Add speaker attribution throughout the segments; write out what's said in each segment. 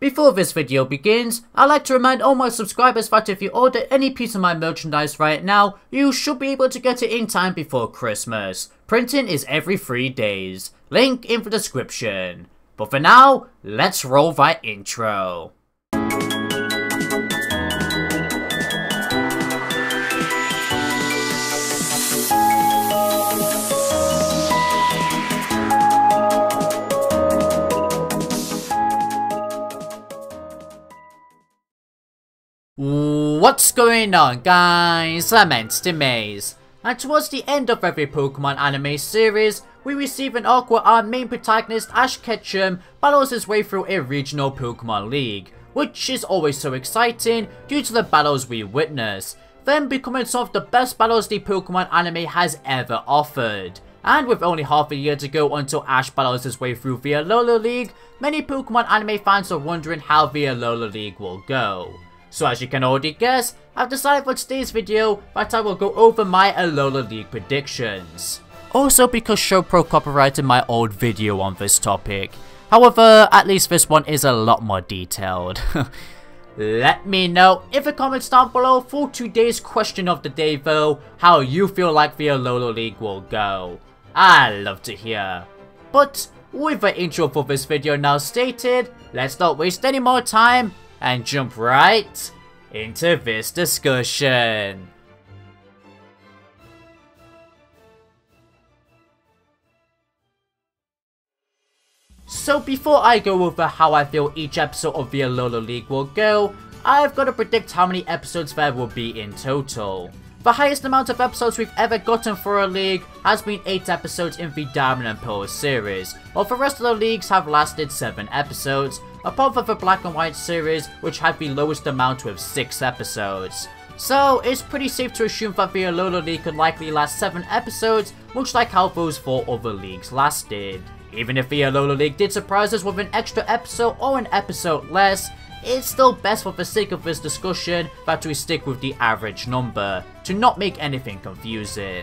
Speaker 1: Before this video begins, I'd like to remind all my subscribers that if you order any piece of my merchandise right now, you should be able to get it in time before Christmas. Printing is every 3 days. Link in the description. But for now, let's roll that intro. What's going on, guys? I'm Maze, and towards the end of every Pokemon anime series, we receive an arc where our main protagonist Ash Ketchum battles his way through a regional Pokemon League, which is always so exciting due to the battles we witness, them becoming some of the best battles the Pokemon anime has ever offered. And with only half a year to go until Ash battles his way through the Alola League, many Pokemon anime fans are wondering how the Alola League will go. So as you can already guess, I've decided for today's video that I will go over my Alola League predictions. Also because ShowPro copyrighted my old video on this topic. However, at least this one is a lot more detailed. Let me know in the comments down below for today's question of the day though, how you feel like the Alola League will go. I'd love to hear. But with the intro for this video now stated, let's not waste any more time and jump right into this discussion. So before I go over how I feel each episode of the Alola League will go, I've got to predict how many episodes there will be in total. The highest amount of episodes we've ever gotten for a league has been 8 episodes in the Diamond and Pearl series, while the rest of the leagues have lasted 7 episodes, apart from the Black and White series, which had the lowest amount with 6 episodes. So it's pretty safe to assume that the Alola League could likely last 7 episodes, much like how those 4 other leagues lasted. Even if the Alola League did surprise us with an extra episode or an episode less, it's still best for the sake of this discussion that we stick with the average number, to not make anything confusing.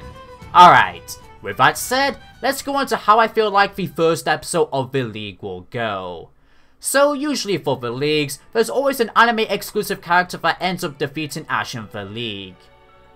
Speaker 1: Alright, with that said, let's go on to how I feel like the first episode of the league will go. So usually for the leagues, there's always an anime exclusive character that ends up defeating Ash in the league.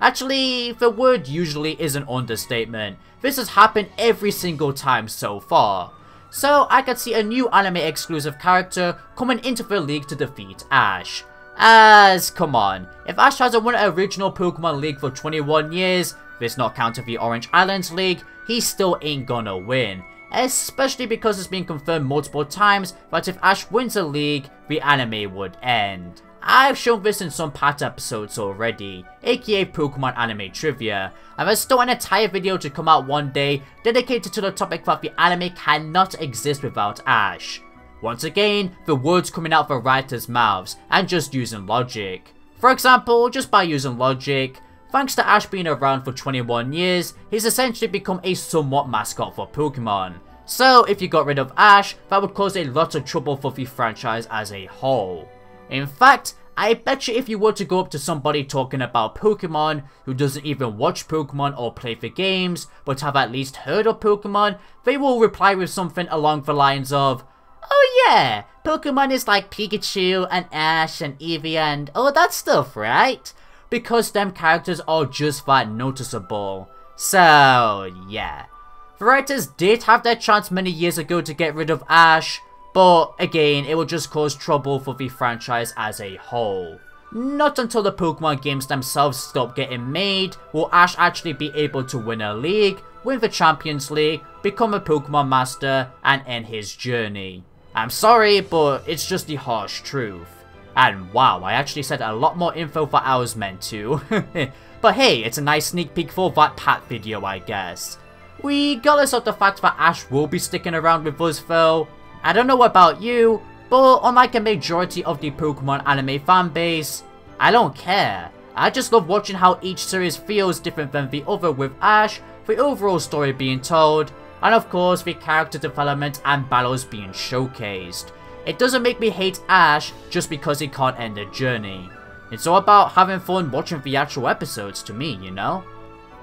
Speaker 1: Actually, the word usually is an understatement. This has happened every single time so far. So I could see a new anime exclusive character coming into the league to defeat Ash. As, come on, if Ash hasn't won an original Pokemon League for 21 years, this not counting the Orange Islands League, he still ain't gonna win. Especially because it's been confirmed multiple times that if Ash wins a league, the anime would end. I've shown this in some past episodes already, aka Pokemon Anime Trivia, and there's still an entire video to come out one day dedicated to the topic that the anime cannot exist without Ash. Once again, the words coming out the writers' mouths, and just using logic. For example, just by using logic, thanks to Ash being around for 21 years, he's essentially become a somewhat mascot for Pokemon. So if you got rid of Ash, that would cause a lot of trouble for the franchise as a whole. In fact, I bet you if you were to go up to somebody talking about Pokemon who doesn't even watch Pokemon or play the games, but have at least heard of Pokemon, they will reply with something along the lines of, "Oh yeah, Pokemon is like Pikachu and Ash and Eevee and all that stuff, right?" Because them characters are just that noticeable. So yeah. The writers did have their chance many years ago to get rid of Ash, but again, it will just cause trouble for the franchise as a whole. Not until the Pokemon games themselves stop getting made will Ash actually be able to win a league, win the Champions League, become a Pokemon Master, and end his journey. I'm sorry, but it's just the harsh truth. And wow, I actually said a lot more info than I was meant to. But hey, it's a nice sneak peek for that Pat video, I guess. Regardless of the fact that Ash will be sticking around with us though, I don't know about you, but unlike a majority of the Pokemon anime fanbase, I don't care. I just love watching how each series feels different than the other with Ash, the overall story being told, and of course the character development and battles being showcased. It doesn't make me hate Ash just because he can't end the journey. It's all about having fun watching the actual episodes to me, you know?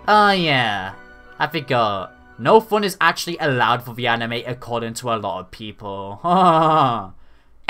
Speaker 1: Oh yeah, I forgot. No fun is actually allowed for the anime according to a lot of people.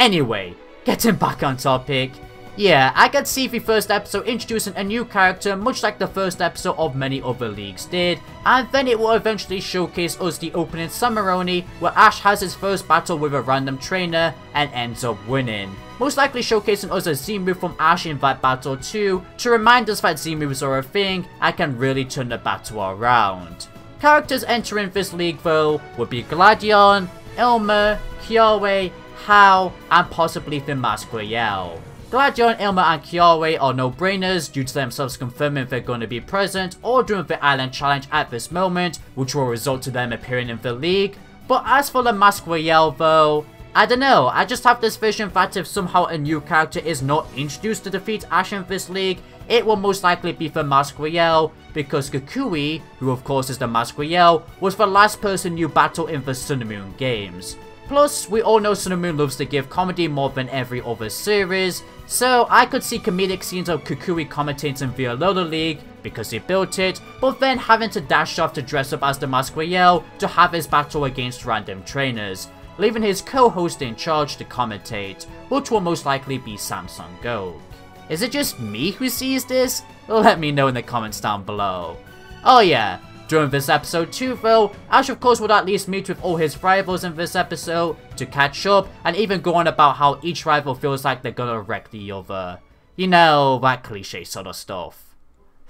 Speaker 1: Anyway, Getting back on topic, yeah, I could see the first episode introducing a new character much like the first episode of many other leagues did, and then it will eventually showcase us the opening ceremony where Ash has his first battle with a random trainer and ends up winning. Most likely showcasing us a Z-move from Ash in that battle too, to remind us that Z-moves are a thing and can really turn the battle around. Characters entering this league though would be Gladion, Ilma, Kiawe, Hao, and possibly the Masquerade. Gladion, Ilma, and Kiawe are no-brainers due to themselves confirming they're going to be present or doing the island challenge at this moment, which will result to them appearing in the league. But as for the Masquerade though, I don't know, I just have this vision that if somehow a new character is not introduced to defeat Ash in this league, it will most likely be the Masquerade, because Kukui, who of course is the Masquerade, was the last person you battle in the Sun and Moon games. Plus, we all know Sun and Moon loves to give comedy more than every other series, so I could see comedic scenes of Kukui commentating the Alola League, because he built it, but then having to dash off to dress up as the Masquerade to have his battle against random trainers, leaving his co-host in charge to commentate, which will most likely be Samsung Go. Is it just me who sees this? Let me know in the comments down below. Oh yeah, during this episode too though, Ash of course would at least meet with all his rivals in this episode to catch up and even go on about how each rival feels like they're gonna wreck the other. You know, that cliche sort of stuff.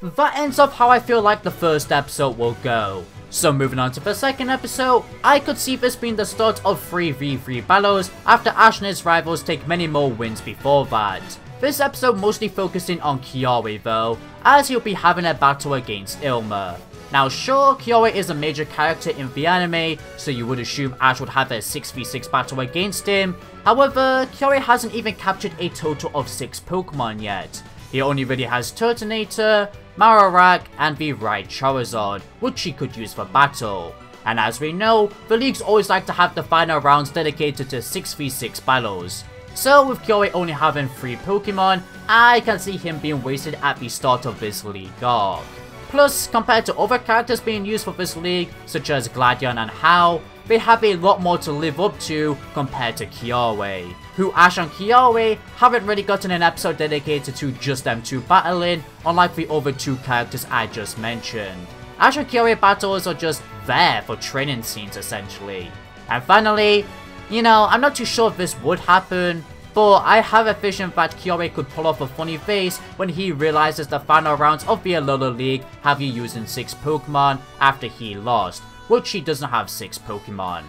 Speaker 1: That ends up how I feel like the first episode will go. So moving on to the second episode, I could see this being the start of 3v3 battles after Ash and his rivals take many more wins before that. This episode mostly focusing on Kiawe though, as he'll be having a battle against Ilma. Now sure, Kiawe is a major character in the anime, so you would assume Ash would have a 6v6 battle against him. However, Kiawe hasn't even captured a total of 6 Pokemon yet. He only really has Turtonator, Marowak, and the right Charizard, which he could use for battle. And as we know, the leagues always like to have the final rounds dedicated to 6v6 battles. So with Kiawe only having 3 Pokemon, I can see him being wasted at the start of this league arc. Plus, compared to other characters being used for this league, such as Gladion and Hao, they have a lot more to live up to compared to Kiawe, who Ash and Kiawe haven't really gotten an episode dedicated to just them two battling, unlike the other 2 characters I just mentioned. Ash and Kiawe battles are just there for training scenes essentially. And finally, you know, I'm not too sure if this would happen, but I have a vision that Kiawe could pull off a funny face when he realizes the final rounds of the Alola League have you using 6 Pokemon after he lost, which he doesn't have 6 Pokemon.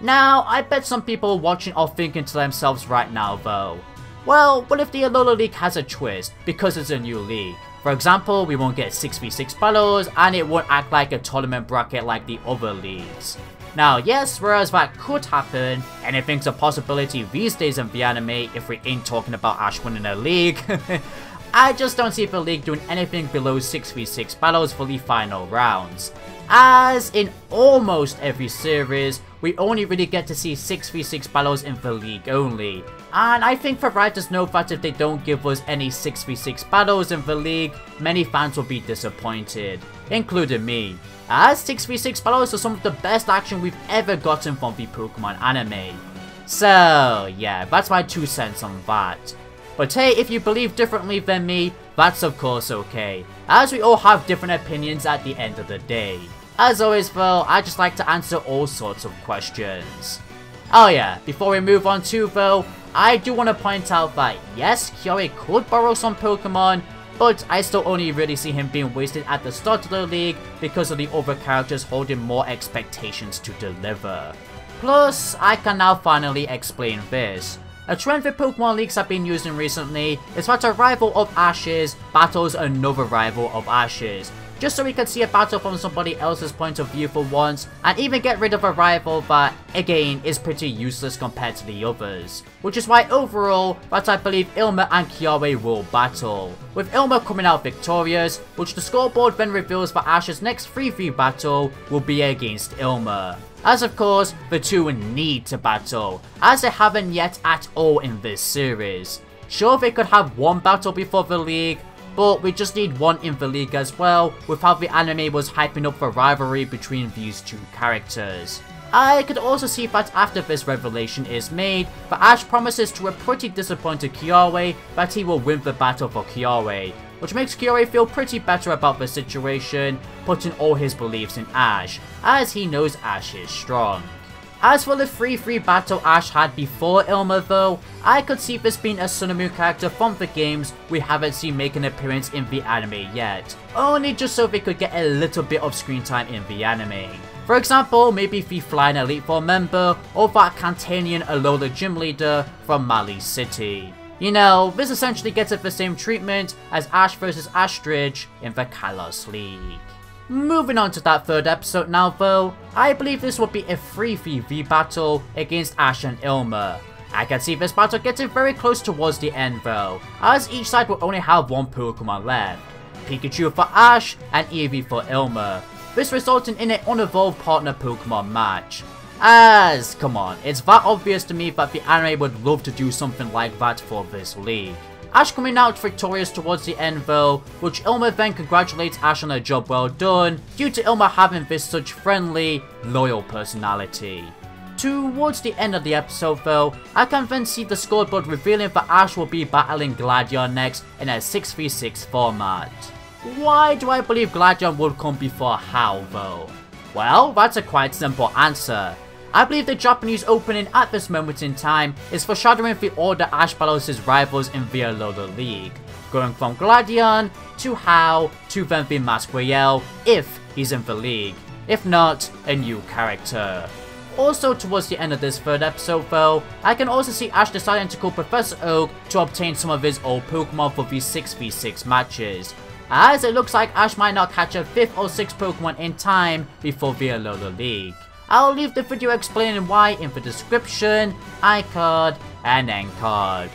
Speaker 1: Now, I bet some people watching are thinking to themselves right now though, well, what if the Alola League has a twist because it's a new league? For example, we won't get 6v6 battles and it won't act like a tournament bracket like the other leagues. Now yes, whereas that could happen, anything's a possibility these days in the anime if we ain't talking about Ash winning a league, I just don't see the league doing anything below 6v6 battles for the final rounds. As in almost every series, we only really get to see 6v6 battles in the league only. And I think the writers know that if they don't give us any 6v6 battles in the league, many fans will be disappointed, including me, as 6v6 battles are some of the best action we've ever gotten from the Pokemon anime. So yeah, that's my 2 cents on that. But hey, if you believe differently than me, that's of course okay, as we all have different opinions at the end of the day. As always though, I just like to answer all sorts of questions. Oh yeah, before we move on too though, I do want to point out that yes, Kiawe could borrow some Pokemon, but I still only really see him being wasted at the start of the league because of the other characters holding more expectations to deliver. Plus, I can now finally explain this. A trend that Pokemon leagues have been using recently is that a rival of Ash's battles another rival of Ash's, just so we can see a battle from somebody else's point of view for once, and even get rid of a rival that, again, is pretty useless compared to the others. Which is why overall, that I believe Ilma and Kiawe will battle, with Ilma coming out victorious, which the scoreboard then reveals that Ash's next 3v battle will be against Ilma. As of course, the two need to battle, as they haven't yet at all in this series. Sure, they could have one battle before the league, but we just need one in the league as well, with how the anime was hyping up the rivalry between these 2 characters. I could also see that after this revelation is made, that Ash promises to a pretty disappointed Kiawe that he will win the battle for Kiawe, which makes Kiawe feel pretty better about the situation, putting all his beliefs in Ash, as he knows Ash is strong. As for the 3-3 battle Ash had before Ilma though, I could see this being a Tsunomu character from the games we haven't seen make an appearance in the anime yet, only just so they could get a little bit of screen time in the anime. For example, maybe the Flying Elite Four member, or that Cantanian Alola gym leader from Mali City. You know, this essentially gets it the same treatment as Ash vs Astridge in the Kalos League. Moving on to that third episode now though, I believe this will be a 3v3 battle against Ash and Ilma. I can see this battle getting very close towards the end though, as each side will only have one Pokemon left. Pikachu for Ash and Eevee for Ilma. This resulting in an unevolved partner Pokemon match. As, come on, it's that obvious to me that the anime would love to do something like that for this league. Ash coming out victorious towards the end though, which Ilma then congratulates Ash on a job well done, due to Ilma having this such friendly, loyal personality. Towards the end of the episode though, I can then see the scoreboard revealing that Ash will be battling Gladion next in a 6v6 format. Why do I believe Gladion would come before Hau though? Well, that's a quite simple answer. I believe the Japanese opening at this moment in time is foreshadowing the order Ash battles his rivals in the Alola League, going from Gladion to Hau to then the Masquerade if he's in the league, if not, a new character. Also towards the end of this third episode though, I can also see Ash deciding to call Professor Oak to obtain some of his old Pokemon for these 6v6 matches, as it looks like Ash might not catch a 5th or 6th Pokemon in time before the Alola League. I'll leave the video explaining why in the description, iCard, and end card.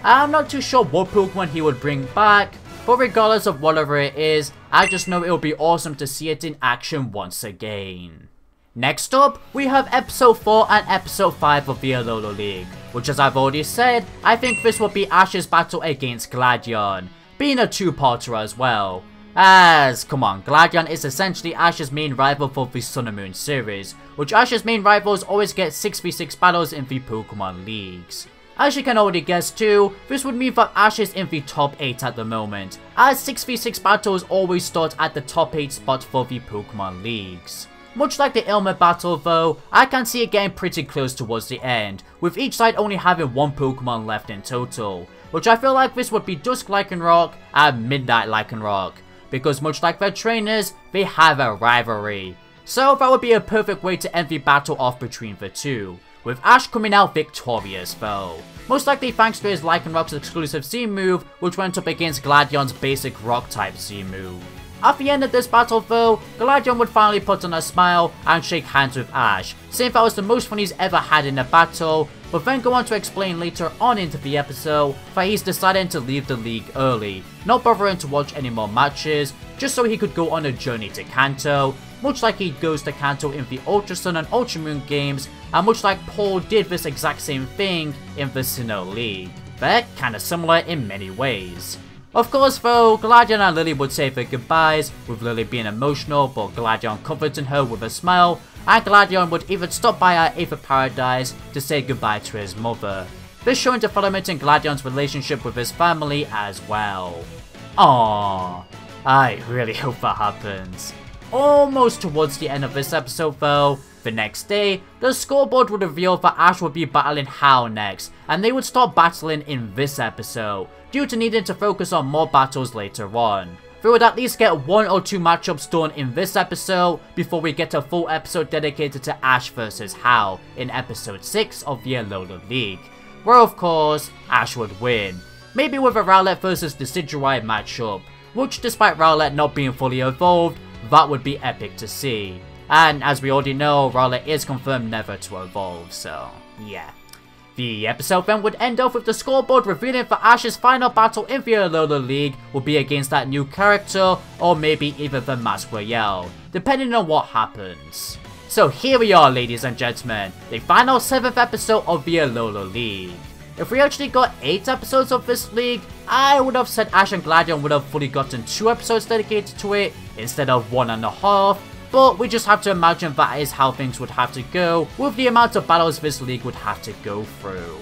Speaker 1: I'm not too sure what Pokemon he would bring back, but regardless of whatever it is, I just know it'll be awesome to see it in action once again. Next up, we have Episode 4 and Episode 5 of the Alola League, which as I've already said, I think this will be Ash's battle against Gladion, being a two-parter as well. As, come on, Gladion is essentially Ash's main rival for the Sun and Moon series, which Ash's main rivals always get 6v6 battles in the Pokemon Leagues. As you can already guess too, this would mean that Ash is in the top 8 at the moment, as 6v6 battles always start at the top 8 spot for the Pokemon Leagues. Much like the Ilma battle though, I can see it getting pretty close towards the end, with each side only having one Pokemon left in total, which I feel like this would be Dusk Lycanroc and Midnight Lycanroc, because much like their trainers, they have a rivalry. So that would be a perfect way to end the battle off between the two, with Ash coming out victorious though. Most likely thanks to his Lycanroc's exclusive Z move, which went up against Gladion's basic rock type Z move. At the end of this battle though, Gladion would finally put on a smile and shake hands with Ash, saying that was the most fun he's ever had in a battle, but then go on to explain later on into the episode that he's deciding to leave the league early, not bothering to watch any more matches, just so he could go on a journey to Kanto, much like he goes to Kanto in the Ultra Sun and Ultra Moon games, and much like Paul did this exact same thing in the Sinnoh League. They're kinda similar in many ways. Of course though, Gladion and Lily would say their goodbyes, with Lily being emotional but Gladion comforting her with a smile, and Gladion would even stop by at Aether Paradise to say goodbye to his mother. This showing development in Gladion's relationship with his family as well. Aww, I really hope that happens. Almost towards the end of this episode though, the next day, the scoreboard would reveal that Ash would be battling Hau next, and they would start battling in this episode, due to needing to focus on more battles later on. We would at least get 1 or 2 matchups done in this episode, before we get a full episode dedicated to Ash vs Hau in episode 6 of the Alola League, where of course, Ash would win. Maybe with a Rowlet vs Decidueye matchup, which despite Rowlet not being fully evolved, that would be epic to see. And as we already know, Rowlet is confirmed never to evolve, so yeah. The episode then would end off with the scoreboard revealing that Ash's final battle in the Alola League will be against that new character, or maybe even the Masquerade, depending on what happens. So here we are, ladies and gentlemen, the final 7th episode of the Alola League. If we actually got 8 episodes of this league, I would have said Ash and Gladion would have fully gotten 2 episodes dedicated to it, instead of 1.5, but we just have to imagine that is how things would have to go with the amount of battles this league would have to go through.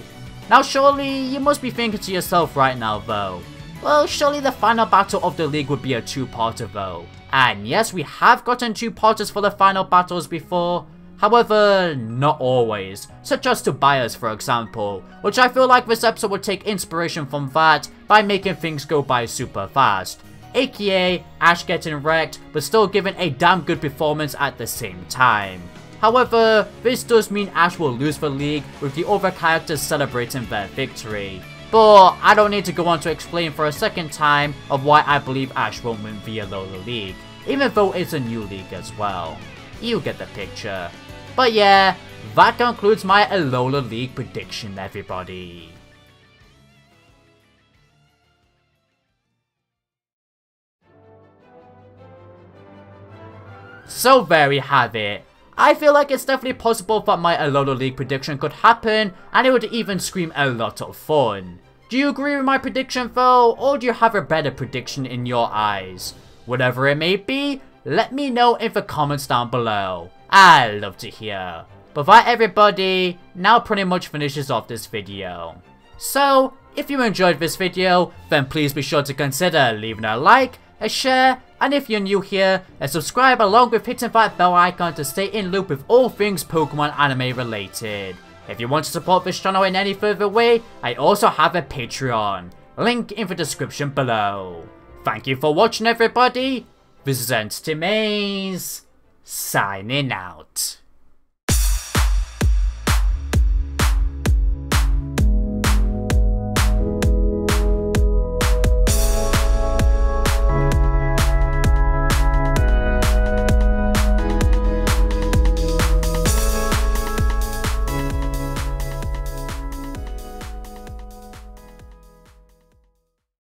Speaker 1: Now surely you must be thinking to yourself right now though, well surely the final battle of the league would be a two-parter though. And yes, we have gotten two-parters for the final battles before, however, not always, such as Tobias for example, which I feel like this episode would take inspiration from that by making things go by super fast. AKA Ash getting wrecked, but still giving a damn good performance at the same time. However, this does mean Ash will lose the league with the other characters celebrating their victory. But I don't need to go on to explain for a second time of why I believe Ash won't win the Alola League, even though it's a new league as well. You get the picture. But yeah, that concludes my Alola League prediction, everybody. So there we have it. I feel like it's definitely possible that my Alola League prediction could happen, and it would even scream a lot of fun. Do you agree with my prediction though, or do you have a better prediction in your eyes? Whatever it may be, let me know in the comments down below. I love to hear. But that everybody, now pretty much finishes off this video. So, if you enjoyed this video, then please be sure to consider leaving a like, a share, and if you're new here, a subscribe along with hitting that bell icon to stay in loop with all things Pokemon anime related. If you want to support this channel in any further way, I also have a Patreon, link in the description below. Thank you for watching everybody, this is Entity Maze, signing out.